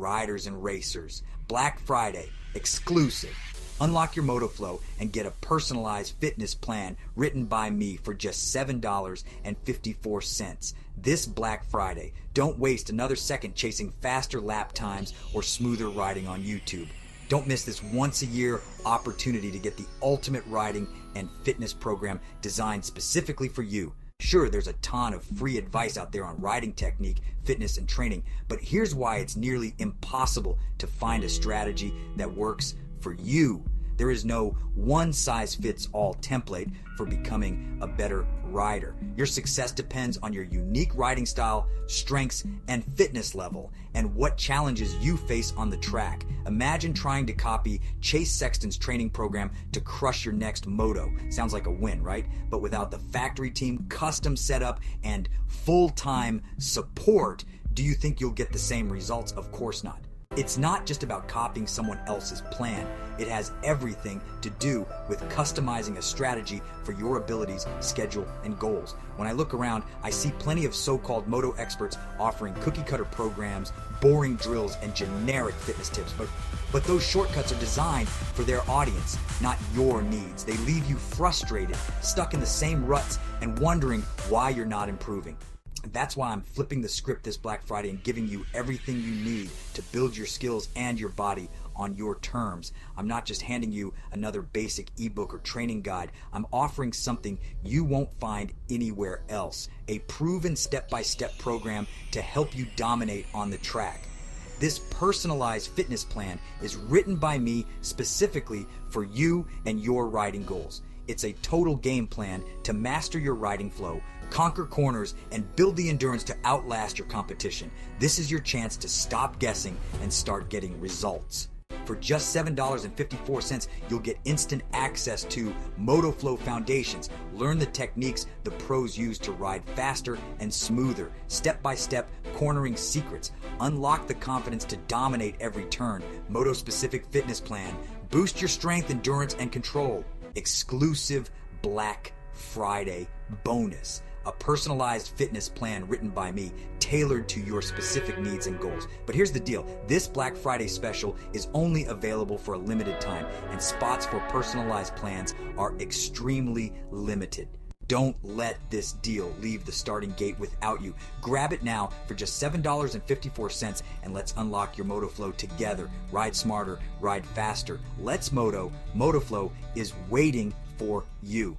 riders and racers. Black Friday, exclusive. Unlock your Moto Flow and get a personalized fitness plan written by me for just $7.54 this Black Friday. Don't waste another second chasing faster lap times or smoother riding on YouTube. Don't miss this once-a-year opportunity to get the ultimate riding and fitness program designed specifically for you. Sure, there's a ton of free advice out there on riding technique, fitness, and training, but here's why it's nearly impossible to find a strategy that works for you. There is no one-size-fits-all template for becoming a better rider. Your success depends on your unique riding style, strengths, and fitness level, and what challenges you face on the track. Imagine trying to copy Chase Sexton's training program to crush your next moto. Sounds like a win, right? But without the factory team, custom setup, and full-time support, do you think you'll get the same results? Of course not. It's not just about copying someone else's plan. It has everything to do with customizing a strategy for your abilities, schedule, and goals. When I look around, I see plenty of so-called moto experts offering cookie-cutter programs, boring drills, and generic fitness tips. But those shortcuts are designed for their audience, not your needs. They leave you frustrated, stuck in the same ruts, and wondering why you're not improving. That's why I'm flipping the script this Black Friday and giving you everything you need to build your skills and your body on your terms. I'm not just handing you another basic ebook or training guide. I'm offering something you won't find anywhere else. A proven step-by-step program to help you dominate on the track. This personalized fitness plan is written by me specifically for you and your riding goals. It's a total game plan to master your riding flow, conquer corners, and build the endurance to outlast your competition. This is your chance to stop guessing and start getting results. For just $7.54, you'll get instant access to Moto Flow Foundations. Learn the techniques the pros use to ride faster and smoother. Step-by-step cornering secrets. Unlock the confidence to dominate every turn. Moto-Specific Fitness Plan. Boost your strength, endurance, and control. Exclusive Black Friday bonus. A personalized fitness plan written by me, tailored to your specific needs and goals. But here's the deal. This Black Friday special is only available for a limited time, and spots for personalized plans are extremely limited. Don't let this deal leave the starting gate without you. Grab it now for just $7.54, and let's unlock your Moto Flow together. Ride smarter, ride faster. Let's Moto. Moto Flow is waiting for you.